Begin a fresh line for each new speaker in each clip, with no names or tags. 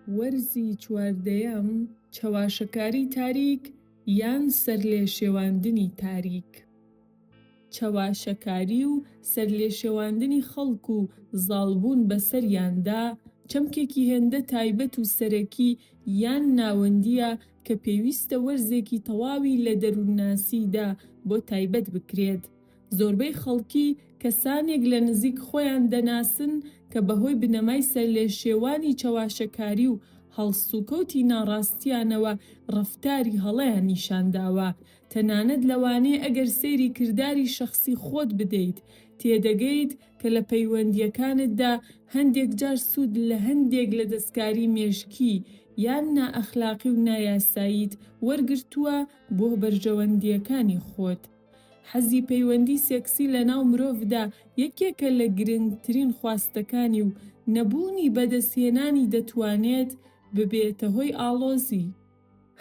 وەرزی چواردەیەم چەواشەکاری تاریک یان سەرلێشێواندنی تاریک. چەواشەکاری و سەرلێشێواندنی خەڵک و زاڵبوون بەسەریاندا چەمکێکی هێندە تایبەت و سەرەکی یان ناوەندیە کە پێویستە وەرزێکی تەواوی لە دەروونناسیدا بۆ تایبەت بکرێت. زۆربەی خەڵکی کەسانێک لە نزیک خۆیان دەناسن کە بەهۆی بنەمای سەرلێشێوانی چەواشەکاری و هەڵسوکەوتی ناڕاستیانەوە ڕەفتاری هەڵەیان نیشانداوە. تەنانەت لەوانەیە ئەگەر سەیری کردداری شەخسی خۆت بدەیت تێدەگەیت کە لە پەیوەندیەکانتدا هەندێک جار سوود لە هەندێک لە دەستکاری مێژکی یان نائەخلاقی و نایاساییت وەرگرتووە بۆ بەرژەوەندیەکانی خۆت. حەزی پەیوەندی سێکسی لە ناو مرۆڤدا یەکێکە لە گرنگترین خواستەکانی و نەبوونی بەدەستهێنانی دەتوانێت ببێتە هۆی ئاڵۆزی.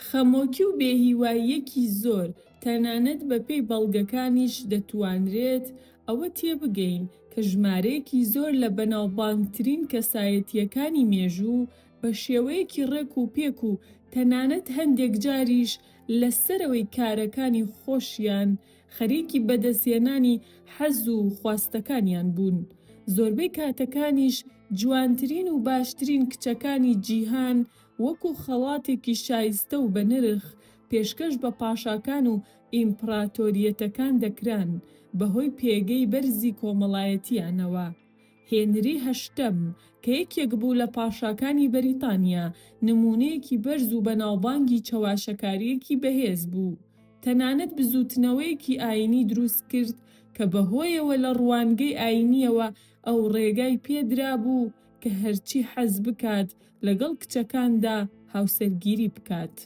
خەمۆکی و بێهیواییەکی زۆر تەنانەت بەپێی بەڵگەکانیش دەتوانرێت ئەوە تێبگەین کە ژمارەیەکی زۆر لە بەناوبانگترین کەسایەتیەکانی مێژوو بە شێوەیەکی ڕێک و پێک و تەنانەت هەندێک جاریش لەسەرەوەی کارەکانی خۆشیان خەریکی بەدەستهێنانی حەز و خواستەکانیان بوون. زۆربەی کاتەکانیش جوانترین و باشترین کچەکانی جیهان وەکو خەڵاتێکی شایستە و بە نرخ پێشکەش بە پاشاکان و ئیمپراتۆریەتەکان دەکران بەهۆی پێگەی بەرزی کۆمەڵایەتیانەوە. هێنری هەشتەم کە یەکێک بوو لە پاشاکانی بەریتانیا نمونەیەکی بەرز و بەناوبانگی چەواشەکاریەکی بەهێز بوو. تەنانەت بزوتنەوەیەکی ئاینی دروست کرد کە بەهۆیەوە لە ڕوانگەی ئاینیەوە ئەو ڕێگای پێدرا بوو کە هەرچی حەز بکات لەگەڵ کچەکاندا هاوسەرگیری بکات.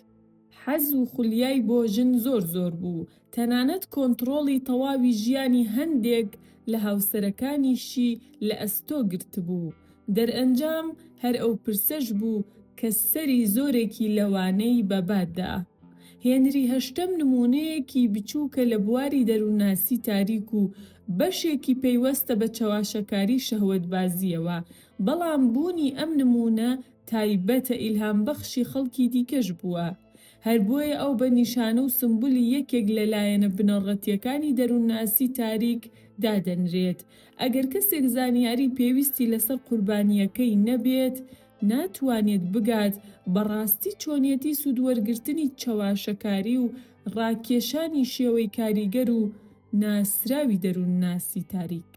حەز و خولیای بۆ ژن زۆر بوو، تەنانەت کۆنتڕۆڵی تەواوی ژیانی هەندێک لە هاوسەرەکانیشی لە ئەستۆ گرتبوو. دەرئەنجام هەر ئەو پرسەش بوو کە سەری زۆرێکی لەوانەی بەباددا. هێنری هەشتەم نمونەیەکی بچووکە لە بواری دەروونناسی تاریک و بەشێکی پەیوەستە بە چەواشەکاری شەهوەتبازیەوە، بەڵام بوونی ئەم نمونە تایبەتە ئیلهامبەخشی خەڵکی دیکەش بووە. هەر بۆیە ئەو بە نیشانە و سمبولی یەکێک لە لایەنە بنەڕەتیەکانی دەروونناسی تاریک دادەنرێت. ئەگەر کەسێک زانیاری پێویستی لەسەر قوربانیەکەی نەبێت، ناتوانێت بگات بەڕاستی چۆنیەتی سوودوەرگرتنی چەواشەکاری و ڕاکێشانی شێوەی کاریگەر و ناسراوی دەروونناسی تاریک.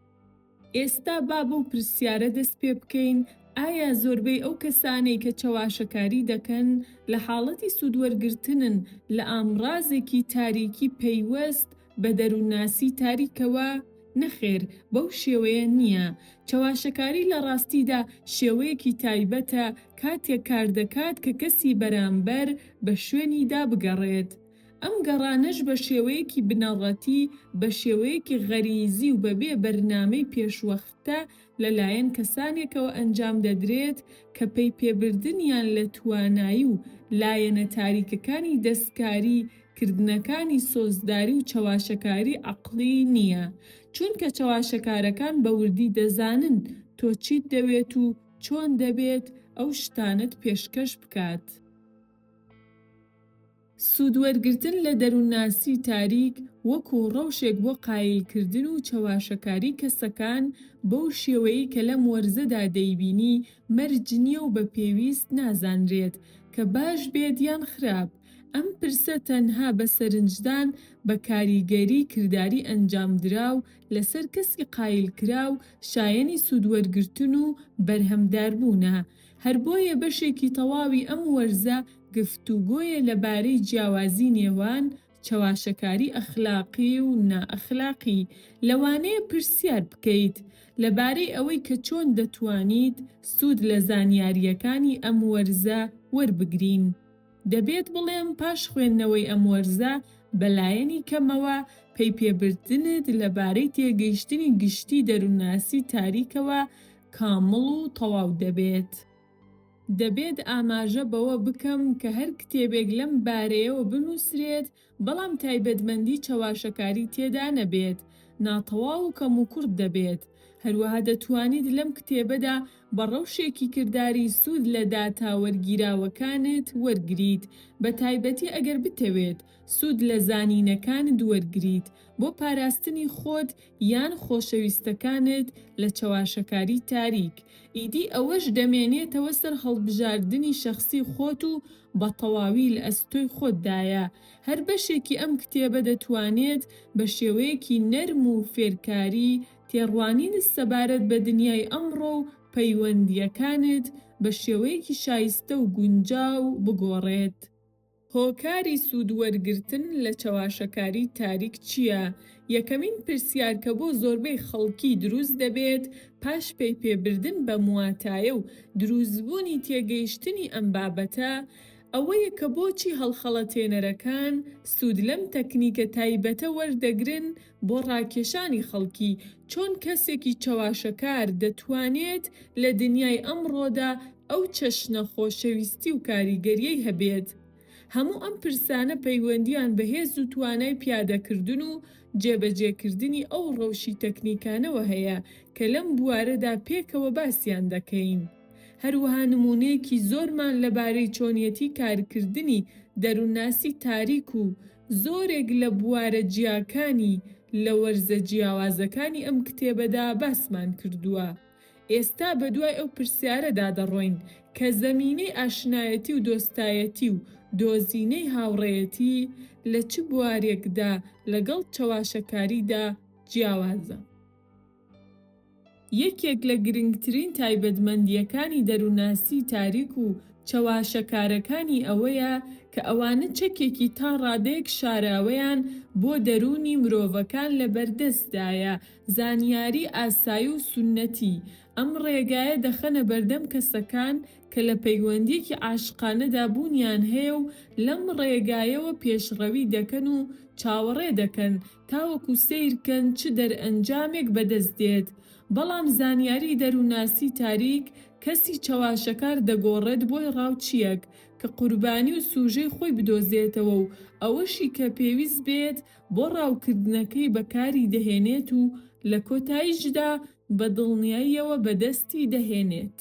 ئێستا با بەو پرسیارە دەست پێ بکەین: ئایا زۆربەی ئەو کەسانەی کە چەواشەکاری دەکەن لە حاڵەتی سوودوەرگرتنن لە ئامڕازێکی تاریکی پەیوەست بە دەروونناسی تاریکەوە؟ نەخێر، بەو شێوەیە نییە. چەواشەکاری لە ڕاستیدا شێوەیەکی تایبەتە کاتێک کار دەکات کە کەسی بەرامبەر بە شوێنیدا بگەڕێت. ئەم گەڕانەش بە شێوەیەکی بنەڕەتی، بە شێوەیەکی غەریزی و بەبێ بەرنامەی پێشوەختە لەلایەن کەسانێکەوە ئەنجام دەدرێت کە پێی پێبردنیان لە توانایی و لایەنە تاریکەکانی دەستکاری کردنەکانی سۆزداری و چەواشەکاری عەقڵی نییە، چونکە چەواشەکارەکان بە وردی دەزانن تۆ چیت دەوێت و چۆن دەبێت ئەو شتانت پێشکەش بکات. سوودوەرگرتن لە دەروونناسی تاریک وەکو ڕەوشێک بۆ قایلکردن و چەواشەکاری کەسەکان بەو شێوەیەی کە لەم وەرزەدا دەیبینی مەرج نییە و بە پێویست نازانرێت کە باش بێت یان خراپ. ئەم پرسە تەنها بە سەرنجدان بە کاریگەری کرداری ئەنجامدراو لەسەر کەسی قایلکراو شایەنی سوودوەرگرتن و بەرهەمداربوونە. هەر بۆیە بەشێکی تەواوی ئەم وەرزە گفتوگۆیە لەبارەی جیاوازی نێوان چەواشەکاری ئەخلاقی و نائەخلاقی. لەوانەیە پرسیار بکەیت لەبارەی ئەوەی کە چۆن دەتوانیت سوود لە زانیاریەکانی ئەم وەرزە وەربگرین. دەبێت بڵێم پاش خوێندنەوەی ئەم وەرزە بەلایەنی کەمەوە پێی پێبردنت لەبارەی تێگەیشتنی گشتی دەروونناسی تاریکەوە کامڵ و تەواو دەبێت. دەبێت ئاماژە بەوە بکەم کە هەر کتێبێک لەم بارەیەوە بنووسرێت، بەڵام تایبەتمەندی چەواشەکاری تێدا نەبێت، ناتەواو و کەم و کورت دەبێت. هەروەها دەتوانیت لەم کتێبەدا بە ڕەوشێکی کردداری سوود لە داتاوەرگیراوەکانت وەرگریت، بە تایبەتی ئەگەر بتەوێت سوود لە زانینەکانت وەرگریت بۆ پاراستنی خۆت یان خۆشەویستەکانت لە چەواشەکاری تاریک. ئیدی ئەوەش دەمێنێتەوە سەر هەڵبژاردننی شەخسی خۆت و بە تەواوی لە ئەستۆی خۆتدایە. هەر بەشێکی ئەم کتێبە دەتوانێت بە شێوەیەکی نەرم و فێرکاری تێڕوانینت سەبارەت بە دنیای ئەمڕۆ و پەیوەندیەکانت بە شێوەیەکی شایستە و گونجاو بگۆڕێت. هۆکاری سوودوەرگرتن لە چەواشەکاری تاریک چییە؟ یەکەمین پرسیار کە بۆ زۆربەی خەڵکی دروست دەبێت پاش پێبردن بە مواتایە و دروستبوونی تێگەیشتنی ئەم بابەتە، ئەوەیە کە بۆچی هەڵخەڵەتێنەرەکان سوود لەم تەکنیکە تایبەتە وەردەگرن بۆ ڕاکێشانی خەڵکی، چۆن کەسێکی چەواشەکار دەتوانێت لە دنیای ئەمڕۆدا ئەو چەشنە خۆشەویستی و کاریگەریەی هەبێت. هەموو ئەم پرسانە پەیوەندیان بە هێز و توانای پیادەکردن و جێبەجێکردنی ئەو ڕەوشی تەکنیکانەوە هەیە کە لەم بوارەدا پێکەوە باسییان دەکەین. هەروەها نمونەیەکی زۆرمان لەبارەی چۆنیەتی کارکردنی دەروونناسی تاریک و زۆرێک لە بوارە جیاکانی لە وەرزە جیاوازەکانی ئەم کتێبەدا باسمان کردووە. ئێستا بەدوای ئەو پرسیارەدا دەڕۆین کە زەمینەی ئاشنایەتی و دۆستایەتی و دۆزینەی هاوڕێیەتی لە چ بوارێکدا لەگەڵ چەواشەکاریدا جیاوازە. یەکێک لە گرنگترین تایبەتمەندیەکانی دەروونناسی تاریک و چەواشەکارەکانی ئەوەیە کە ئەوانە چەکێکی تا ڕادەیەک شاراوەیان بۆ دەرونی مرۆڤەکان لە بەردەستدایە زانیاری ئاسایی و سونەتی. ئەم ڕێگایە دەخەنە بەردەم کەسەکان کە لە پەیوەندیەکی عاشقانەدا بوونیان هەیە و لەم ڕێگایەوە پێشڕەوی دەکەن و چاوەڕێ دەکەن تاوەکو سیرکەن چ دەرئەنجامێک بەدەست دێت. بەڵام زانیاری دەروونناسی تاریک کەسی چەواشەکار دەگۆڕێت بۆی ڕاوچیەک کە قوربانی و سوژەی خۆی بدۆزێتەوە و ئەوەشی کە پێویست بێت بۆ ڕاوکردنەکەی بەکاری دەهێنێت و لە کۆتاییشدا بە دڵنیاییەوە بەدەستی دەهێنێت.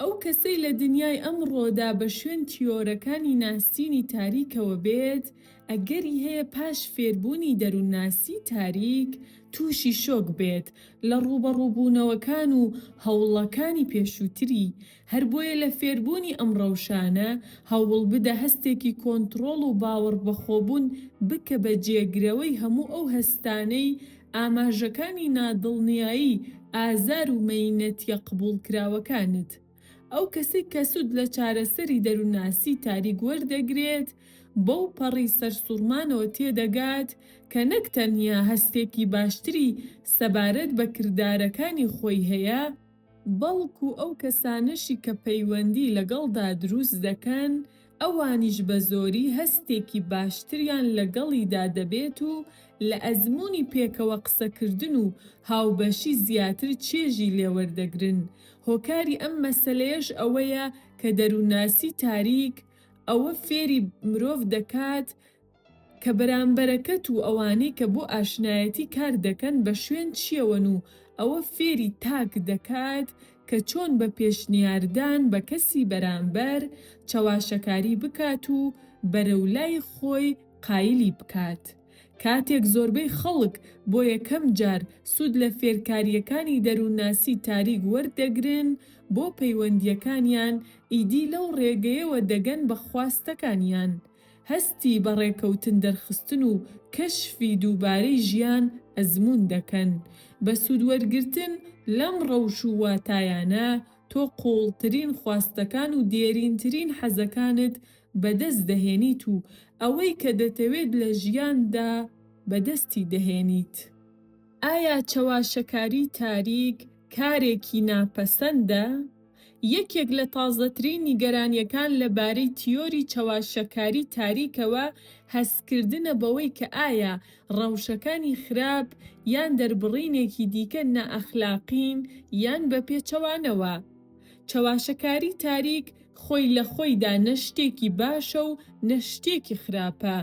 ئەو کەسەی لە دنیای ئەمڕۆدا بە شوێن تیۆرەکانی ناسینی تاریکەوە بێت، ئەگەری هەیە پاش فێربوونی دەروونناسی تاریک تووشی شۆک بێت لە ڕوبەڕووبوونەوەکان و هەوڵەکانی پێشووتری. هەر بۆیە لە فێربوونی ئەم ڕەوشانە هەوڵ بدە هەستێکی کۆنتڕۆڵ و باوەڕ بەخۆبوون بکە بە جێگرەوەی هەموو ئەو هەستانەی ئاماژەکانی نادڵنیایی، ئازار و مەینەتیە قبوڵکراوەکانت. ئەو کەسێک کە سوود لە چارەسەری دەروونناسی تاریک وەردەگرێت بەو پەڕی سەرسوڕمانەوە تێدەگات کە نەک تەنیا هەستێکی باشتری سەبارەت بە کردارەکانی خۆی هەیە، بەڵکو ئەو کەسانشی کە پەیوەندی لەگەڵدا دروست دەکەن ئەوانیش بە زۆری هەستێکی باشتریان لەگەڵیدا دەبێت و لە ئەزموونی پێکەوە قسەکردن و هاوبەشی زیاتر چێژی لێوەردەگرن. هۆکاری ئەم مەسەلەیەش ئەوەیە کە دەروونناسی تاریک ئەوە فێری مرۆڤ دەکات کە بەرامبەرەکەت و ئەوانەی کە بۆ ئاشنایەتی کار دەکەن بە شوێن چیەوەن و ئەوە فێری تاک دەکات کە چۆن بە پێشنیاردان بە کەسی بەرامبەر چەواشەکاری بکات و بەرەولای خۆی قایلی بکات. کاتێک زۆربەی خەڵک بۆ یەکەم جار سوود لە فێرکاریەکانی دەروونناسی تاریک وەردەگرن بۆ پەیوەندیەکانیان، ئیدی لەو ڕێگەیەوە دەگەن بە خواستەکانیان. هەستی بە ڕێکەوتن دەرخستن و کەشفی دووبارەی ژیان ئەزموون دەکەن. بە سوودوەرگرتن لەم ڕەوش و واتایانە تۆ قوڵترین خواستەکان و دێرینترین حەزەکانت بەدەست دەهێنیت و ئەوەی کە دەتەوێت لە ژیاندا بەدەستی دەهێنیت. ئایا چەواشەکاری تاریک کارێکی ناپەسەندە؟ یەکێک لە تازەترین نیگەرانیەکان لەبارەی تیۆری چەواشەکاری تاریکەوە هەستکردنە بەوەی کە ئایا ڕەوشەکانی خراپ یان دەربڕینێکی دیکە نائەخلاقین یان بە پێچەوانەوە. چەواشەکاری تاریک خۆی لە خۆیدا نە شتێکی باشە و نە شتێکی خراپە.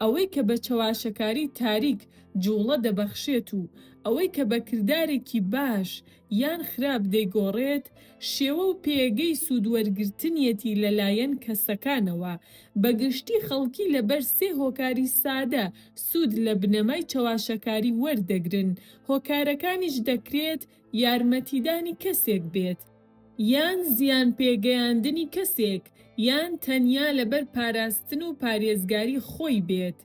ئەوەی کە بە چەواشەکاری تاریک جوڵە دەبەخشێت و ئەوەی کە بە کردارێکی باش یان خراپ دەیگۆڕێت شێوە و پێگەی سوودوەرگرتنیەتی لەلایەن کەسەکانەوە بەگشتی خەڵکی لەبەر سێ هۆکاری سادە سوود لە بنەمای چەواشەکاری وەردەگرن. هۆکارەکانیش دەکرێت یارمەتیدانی کەسێک بێت، یان زیان پێگەیاندنی کەسێک، یان تەنیا لەبەر پاراستن و پارێزگاری خۆی بێت.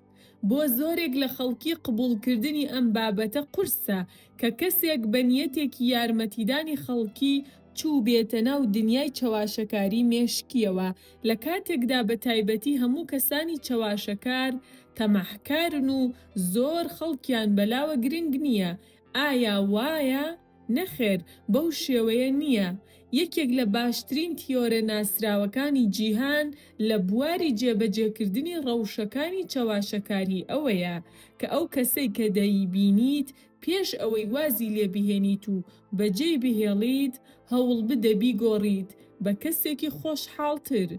بۆ زۆرێک لە خەڵکی قبوڵکردنی ئەم بابەتە قورسە کە کەسێک بە نیەتێکی یارمەتیدانی خەڵکی چوو بێتە ناو دنیای چەواشەکاری مێشکیەوە، لە کاتێکدا بە تایبەتی هەموو کەسانی چەواشەکار تەماحکارن و زۆر خەڵکیان بەلاوە گرنگ نییە. ئایا وایە؟ نەخێر، بەو شێوەیە نییە. یەکێک لە باشترین تیۆرە ناسراوەکانی جیهان لە بواری جێبەجێکردنی ڕەوشەکانی چەواشەکاری ئەوەیە کە ئەو کەسەی کە دەیبینیت پێش ئەوەی وازی لێبیهێنیت و بەجێی بهێڵیت هەوڵ بدە بیگۆڕیت بە کەسێکی خۆشحاڵتر.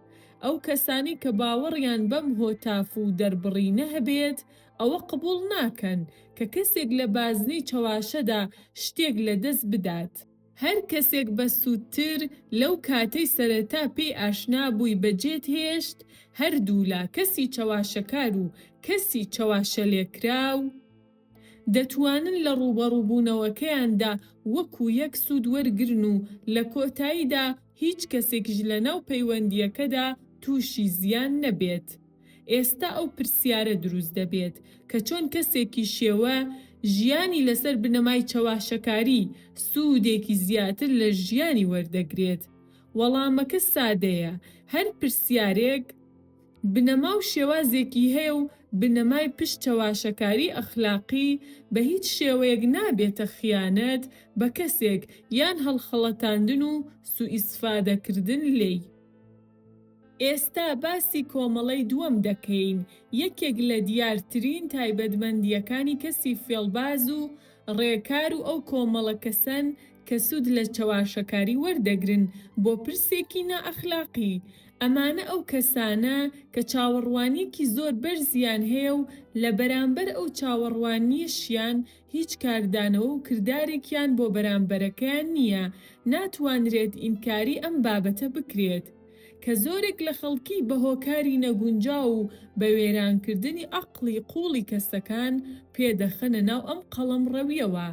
ئەو کەسانی کە باوەڕیان بەم هۆتاف و دەربڕینە هەبێت ئەوە قبوڵ ناکەن کە کەسێک لە بازنەی چەواشەدا شتێک لەدەست بدات. هەر کەسێک بە سوودتر لەو کاتەی سەرەتا پێی ئاشنا بووی بەجێت هێشت هەردوو لا کەسی چەواشەکار و کەسی چەواشە لێکراو دەتوانن لە ڕوبەڕووبوونەوەکەیاندا وەکو یەک سوود وەرگرن و لە کۆتاییدا هیچ کەسێکیش لەناو پەیوەندیەکەدا تووشی زیان نەبێت. ئێستا ئەو پرسیارە دروست دەبێت کە چۆن کەسێکی شێوە ژیانی لەسەر بنەمای چەواشەکاری سوودێکی زیاتر لە ژیانی وەردەگرێت. وەڵامەکە سادەیە. هەر پرسیارێک بنەما و شێوازێکی هەیە و بنەمای پشت چەواشەکاری ئەخلاقی بە هیچ شێوەیەک نابێتە خیانەت بە کەسێک یان هەڵخەڵەتاندن و سوئیسفادەکردن لێی. ئێستا باسی کۆمەڵەی دووەم دەکەین، یەکێک لە دیارترین تایبەتمەندیەکانی کەسی فێڵباز و ڕێکار و ئەو کۆمەڵە کەسەن کە سوود لە چەواشەکاری وەردەگرن بۆ پرسێکی نائەخلاقی. ئەمانە ئەو کەسانە کە چاوەڕوانیەکی زۆر بەرزیان هەیە و لە بەرامبەر ئەو چاوەڕوانیەشیان هیچ کاردانەوە و کردارێکیان بۆ بەرامبەرەکەیان نییە. ناتوانرێت ئینکاری ئەم بابەتە بکرێت کە زۆرێک لە خەڵکی بە هۆکاری نەگونجاو و بە وێرانکردنی عەقڵی قوڵی کەسەکان پێدەخەنە ناو ئەم قەڵەمڕەویەوە.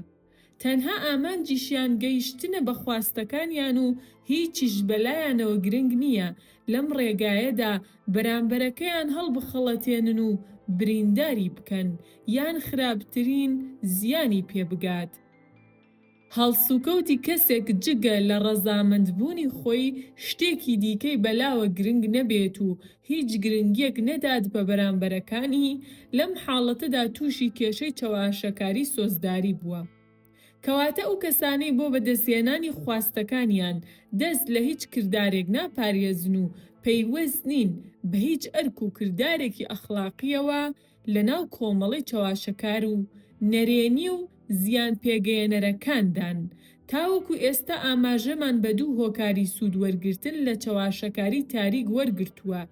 تەنها ئامانجیشیان گەیشتنە بە خواستەکانیان و هیچیش بەلایانەوە گرنگ نییە لەم ڕێگایەدا بەرامبەرەکەیان هەڵبخەڵەتێنن و برینداری بکەن یان خراپترین زیانی پێبگات. هەڵسوکەوتی کەسێک جگە لە ڕەزامەندبوونی خۆی شتێکی دیکەی بەلاوە گرنگ نەبێت و هیچ گرنگیەک نەدات بە بەرامبەرەکانی، لەم حاڵەتەدا تووشی کێشەی چەواشەکاری سۆزداری بووە. کەواتە ئەو کەسانەی بۆ بەدەستهێنانی خواستەکانیان دەست لە هیچ کردارێک ناپارێزن و پەیوەست نین بە هیچ ئەرک و کردارێکی ئەخلاقیەوە لە ناو کۆمەڵەی چەواشەکار و نەرێنی و زیان پێگەیەنەرەکاندان. تاوەکو ئێستا ئاماژەمان بە دوو هۆکاری سوودوەرگرتن لە چەواشەکاری تاریک وەرگرتووە.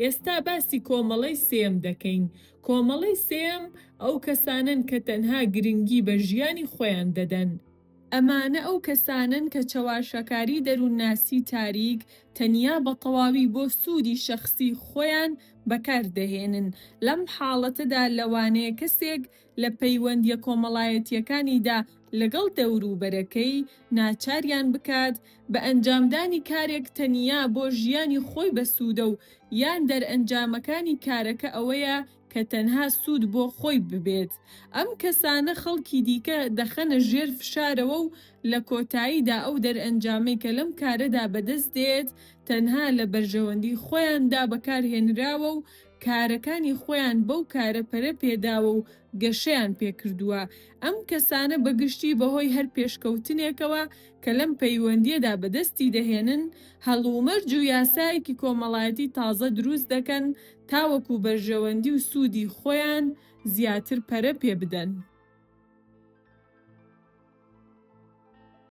ئێستا باسی کۆمەڵەی سێم دەکەین. کۆمەڵەی سێم ئەو کەسانن کە تەنها گرنگی بە ژیانی خۆیان دەدەن. ئەمانە ئەو کەسانن کە چەواشەکاری دەروونناسی تاریک تەنیا بە تەواوی بۆ سوودی شەخسی خۆیان بەکاردەهێنن. لەم حاڵەتەدا لەوانەیە کەسێک لە پەیوەندیە کۆمەڵایەتیەکانیدا لەگەڵ دەوروبەرەکەی ناچاریان بکات بە ئەنجامدانی کارێک تەنیا بۆ ژیانی خۆی بەسوودە و یان دەرئەنجامەکانی کارەکە ئەوەیە کە تەنها سوود بۆ خۆی ببێت. ئەم کەسانە خەڵکی دیکە دەخەنە ژێر فشارەوە و لە کۆتاییدا ئەو دەرئەنجامەی کە لەم کارەدا بەدەست دێت تەنها لە بەرژەوەندی خۆیاندا بەکارهێنراوە و کارەکانی خۆیان بەو کارە پەرە پێداوە و گەشەیان پێکردووە. ئەم کەسانە بەگشتی بەهۆی هەر پێشکەوتنێکەوە کە لەم پەیوەندیەدا بەدەستی دەهێنن هەڵومەرج و یاسایەکی کۆمەڵایەتی تازە دروست دەکەن تاوەکو بەرژەوەندی و سوودی خۆیان زیاتر پەرە پێ بدەن.